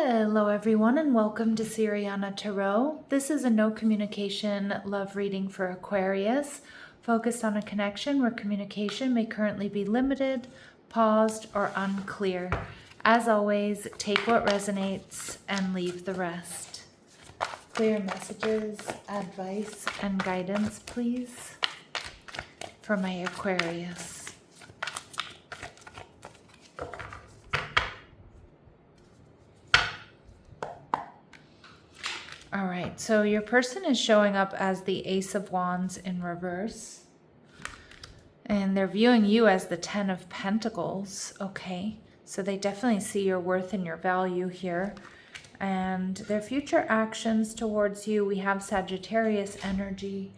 Hello everyone and welcome to Siriana Tarot. This is a no communication love reading for Aquarius, focused on a connection where communication may currently be limited, paused, or unclear. As always, take what resonates and leave the rest. Clear messages, advice, and guidance, please, for my Aquarius. All right, so your person is showing up as the Ace of Wands in reverse. And they're viewing you as the Ten of Pentacles, okay? So they definitely see your worth and your value here. And their future actions towards you, we have Sagittarius energy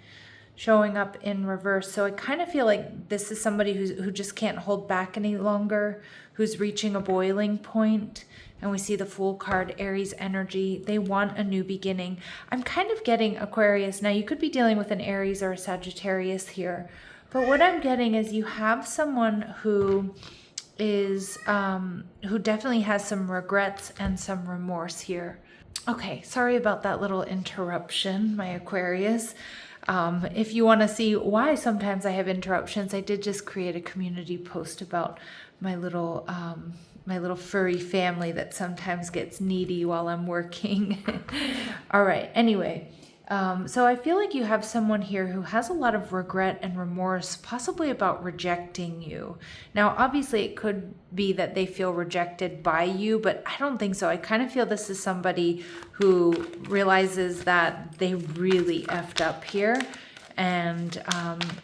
showing up in reverse. So I kind of feel like this is somebody who just can't hold back any longer, who's reaching a boiling point. And we see the Fool card, Aries energy. They want a new beginning. I'm kind of getting Aquarius. Now, you could be dealing with an Aries or a Sagittarius here. But what I'm getting is you have someone who is, who definitely has some regrets and some remorse here. Okay, sorry about that little interruption, my Aquarius. If you want to see why sometimes I have interruptions, I did just create a community post about my little furry family that sometimes gets needy while I'm working. All right, anyway, so I feel like you have someone here who has a lot of regret and remorse, possibly about rejecting you. Now, obviously, it could be that they feel rejected by you, but I don't think so. I kind of feel this is somebody who realizes that they really effed up here and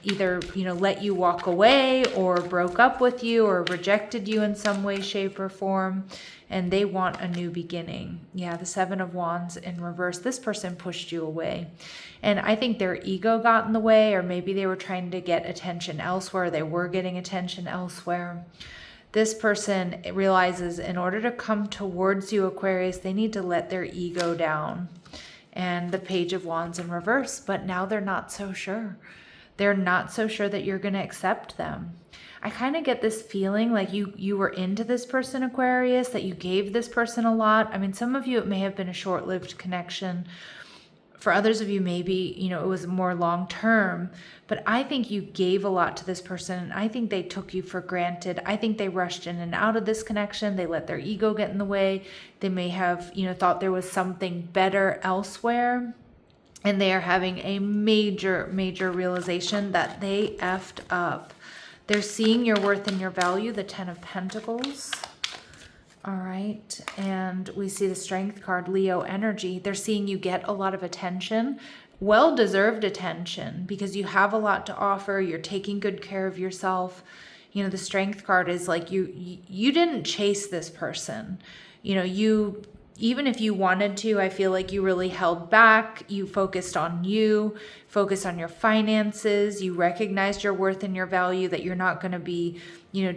either, let you walk away or broke up with you or rejected you in some way, shape, or form, and they want a new beginning. Yeah, the Seven of Wands in reverse. This person pushed you away, and I think their ego got in the way, or maybe they were trying to get attention elsewhere. They were getting attention elsewhere. This person realizes in order to come towards you, Aquarius, they need to let their ego down. And the Page of Wands in reverse, but now they're not so sure. They're not so sure that you're going to accept them. I kind of get this feeling like you were into this person, Aquarius, that you gave this person a lot. I mean, some of you, it may have been a short-lived connection. For others of you, maybe, it was more long-term, but I think you gave a lot to this person, and I think they took you for granted. I think they rushed in and out of this connection. They let their ego get in the way. They may have, thought there was something better elsewhere, and they are having a major, major realization that they effed up. They're seeing your worth and your value, the Ten of Pentacles. All right, and we see the Strength card, Leo energy. They're seeing you get a lot of attention, well-deserved attention, because you have a lot to offer. You're taking good care of yourself. The Strength card is like you didn't chase this person. Even if you wanted to, I feel like you really held back. You focused on focused on your finances. You recognized your worth and your value, that you're not going to be,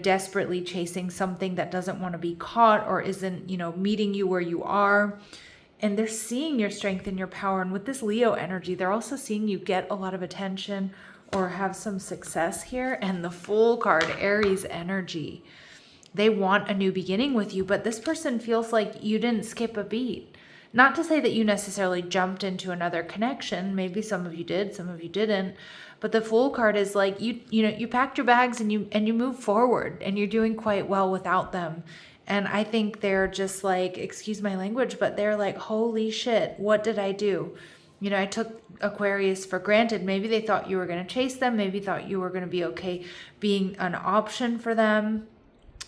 desperately chasing something that doesn't want to be caught or isn't, meeting you where you are. And they're seeing your strength and your power. And with this Leo energy, they're also seeing you get a lot of attention or have some success here. And the Fool card, Aries energy. They want a new beginning with you, but this person feels like you didn't skip a beat. Not to say that you necessarily jumped into another connection. Maybe some of you did, some of you didn't. But the Fool card is like you packed your bags and you moved forward, and you're doing quite well without them. And I think they're just like, excuse my language, but they're like, holy shit, what did I do? I took Aquarius for granted. Maybe they thought you were going to chase them. Maybe thought you were going to be okay being an option for them.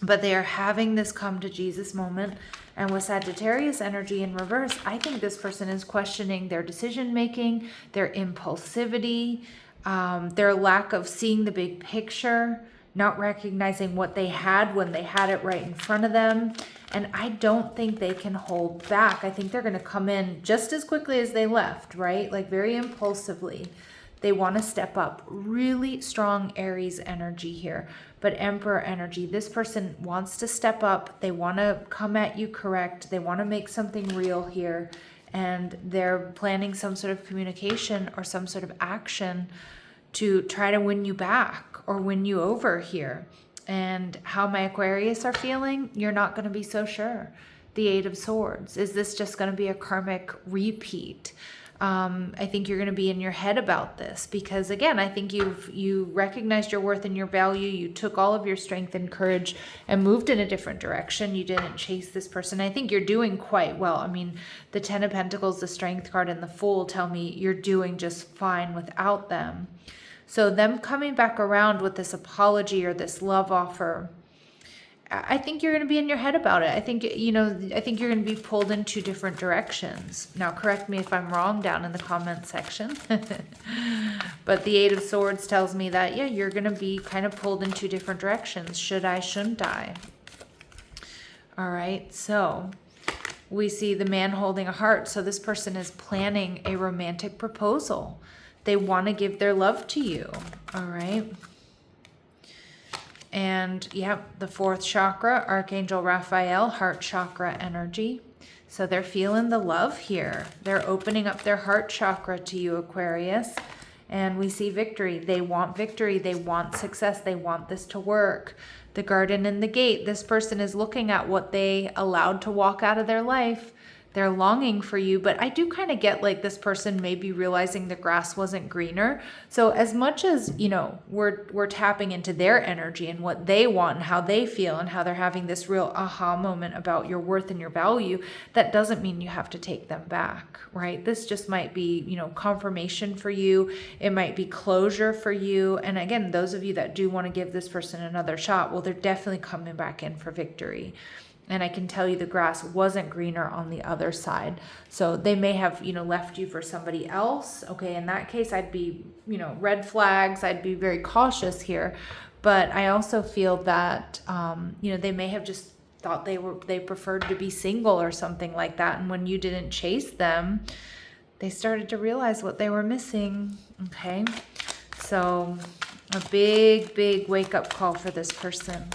But they are having this come to Jesus moment. And with Sagittarius energy in reverse, I think this person is questioning their decision making, their impulsivity, their lack of seeing the big picture, not recognizing what they had when they had it right in front of them. And I don't think they can hold back. I think they're going to come in just as quickly as they left, right? Like very impulsively. They want to step up. Really strong Aries energy here. But Emperor energy, this person wants to step up. They want to come at you correct. They want to make something real here. And they're planning some sort of communication or some sort of action to try to win you back or win you over here. And how my Aquarius are feeling, you're not going to be so sure. the Eight of Swords. Is this just going to be a karmic repeat? I think you're going to be in your head about this because, again, I think you recognized your worth and your value. You took all of your strength and courage and moved in a different direction. You didn't chase this person. I think you're doing quite well. I mean, the Ten of Pentacles, the Strength card, and the Fool tell me you're doing just fine without them. So them coming back around with this apology or this love offer, I think you're going to be in your head about it. I think, I think you're going to be pulled in two different directions. Now, correct me if I'm wrong down in the comment section. But the Eight of Swords tells me that, yeah, you're going to be kind of pulled in two different directions. Should I, shouldn't I? All right, so we see the man holding a heart. So this person is planning a romantic proposal. They want to give their love to you. All right. And yeah, the fourth chakra, Archangel Raphael, heart chakra energy. So they're feeling the love here. They're opening up their heart chakra to you, Aquarius. And we see victory. They want victory. They want success. They want this to work. The garden and the gate. This person is looking at what they allowed to walk out of their life. They're longing for you, but I do kind of get like this person may be realizing the grass wasn't greener. So as much as, we're tapping into their energy and what they want and how they feel and how they're having this real aha moment about your worth and your value, that doesn't mean you have to take them back, right? This just might be, confirmation for you. It might be closure for you. And again, those of you that do want to give this person another shot, well, they're definitely coming back in for victory. And I can tell you the grass wasn't greener on the other side. So they may have, left you for somebody else. Okay, in that case, I'd be, red flags. I'd be very cautious here. But I also feel that, they may have just thought they preferred to be single or something like that. And when you didn't chase them, they started to realize what they were missing. Okay, so a big, big wake-up call for this person.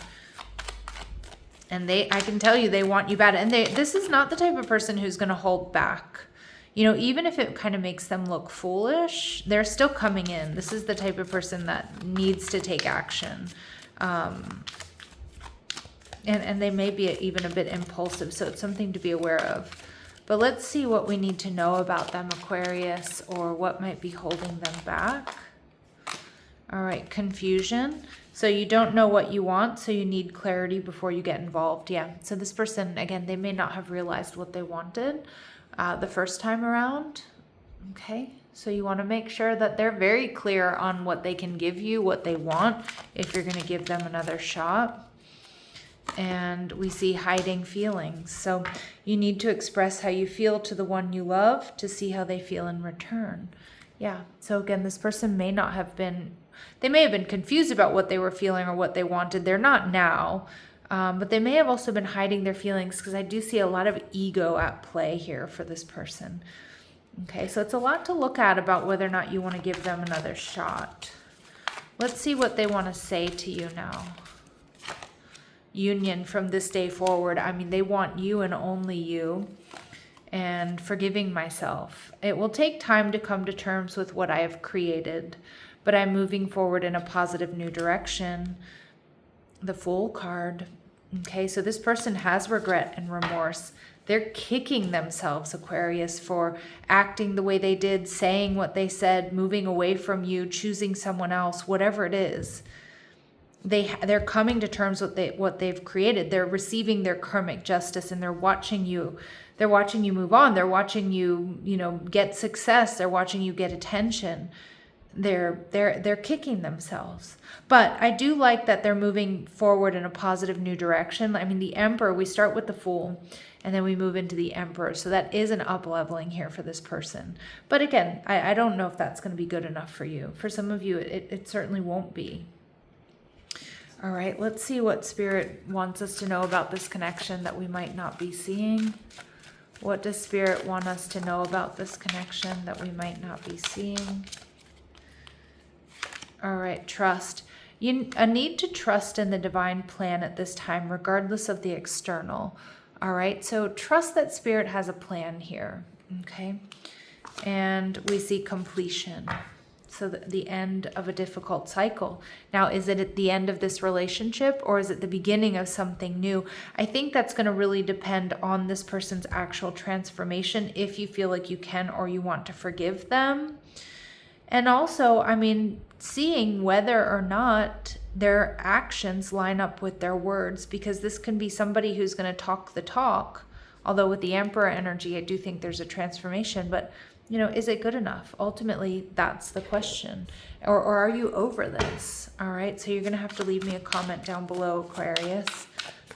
And I can tell you, they want you bad. And this is not the type of person who's going to hold back. Even if it kind of makes them look foolish, they're still coming in. This is the type of person that needs to take action. And they may be even a bit impulsive. So it's something to be aware of. But let's see what we need to know about them, Aquarius, or what might be holding them back. All right, confusion. So you don't know what you want, so you need clarity before you get involved. Yeah, so this person, again, they may not have realized what they wanted the first time around. Okay, so you want to make sure that they're very clear on what they can give you, what they want, if you're going to give them another shot. And we see hiding feelings. So you need to express how you feel to the one you love to see how they feel in return. Yeah, so again, this person may not have been... They may have been confused about what they were feeling or what they wanted. They're not now, but they may have also been hiding their feelings because I do see a lot of ego at play here for this person. Okay, so it's a lot to look at about whether or not you want to give them another shot. Let's see what they want to say to you now. Union from this day forward. I mean, they want you and only you. And forgiving myself. It will take time to come to terms with what I have created, but I'm moving forward in a positive new direction. The Fool card. Okay, so this person has regret and remorse. They're kicking themselves, Aquarius, for acting the way they did, saying what they said, moving away from you, choosing someone else, whatever it is. They're coming to terms with what they've created. They're receiving their karmic justice, and they're watching you. They're watching you move on. They're watching you, get success. They're watching you get attention. They're kicking themselves. But I do like that they're moving forward in a positive new direction. I mean, the Emperor, we start with the Fool, and then we move into the Emperor. So that is an up-leveling here for this person. But again, I don't know if that's going to be good enough for you. For some of you, it certainly won't be. All right, let's see what Spirit wants us to know about this connection that we might not be seeing. What does Spirit want us to know about this connection that we might not be seeing? All right, trust. A need to trust in the divine plan at this time, regardless of the external. All right, so trust that Spirit has a plan here, okay? And we see completion. So the end of a difficult cycle. Now, is it at the end of this relationship or is it the beginning of something new? I think that's going to really depend on this person's actual transformation, if you feel like you can or you want to forgive them. And also, I mean, seeing whether or not their actions line up with their words, because this can be somebody who's going to talk the talk. Although with the Emperor energy, I do think there's a transformation, but you know, is it good enough? Ultimately, that's the question. Or are you over this? All right, so you're going to have to leave me a comment down below, Aquarius.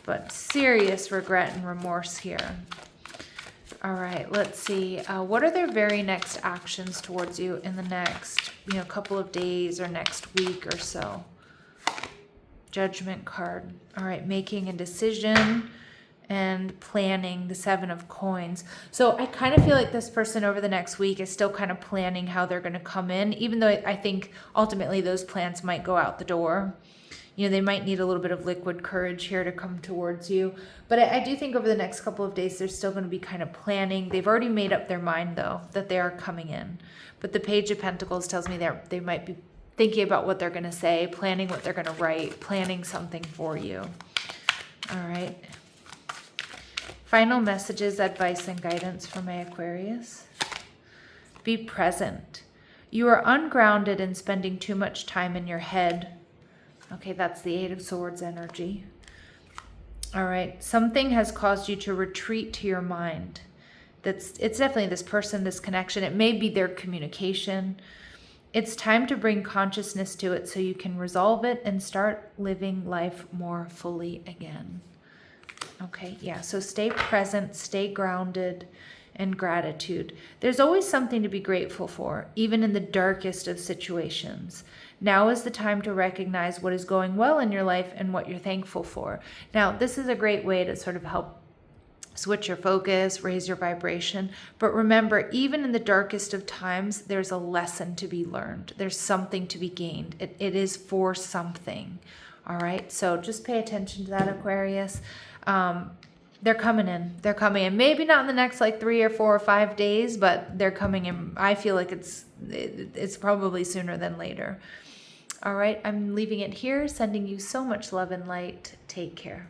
But serious regret and remorse here. All right, let's see. What are their very next actions towards you in the next, couple of days or next week or so? Judgment card. All right, making a decision and planning, the 7 of coins. So I kind of feel like this person over the next week is still kind of planning how they're going to come in, even though I think ultimately those plans might go out the door. They might need a little bit of liquid courage here to come towards you. But I do think over the next couple of days, they're still going to be kind of planning. They've already made up their mind, though, that they are coming in. But the Page of Pentacles tells me that they might be thinking about what they're going to say, planning what they're going to write, planning something for you. All right. Final messages, advice, and guidance for my Aquarius. Be present. You are ungrounded and spending too much time in your head. Okay, that's the 8 of Swords energy. All right, something has caused you to retreat to your mind. It's definitely this person, this connection. It may be their communication. It's time to bring consciousness to it so you can resolve it and start living life more fully again. Okay, yeah, so stay present, stay grounded, and gratitude. There's always something to be grateful for, even in the darkest of situations. Now is the time to recognize what is going well in your life and what you're thankful for. Now, this is a great way to sort of help switch your focus, raise your vibration. But remember, even in the darkest of times, there's a lesson to be learned. There's something to be gained. It is for something. All right, so just pay attention to that, Aquarius. They're coming in. They're coming in. Maybe not in the next 3 or 4 or 5 days, but they're coming in. I feel like it's probably sooner than later. All right, I'm leaving it here, sending you so much love and light. Take care.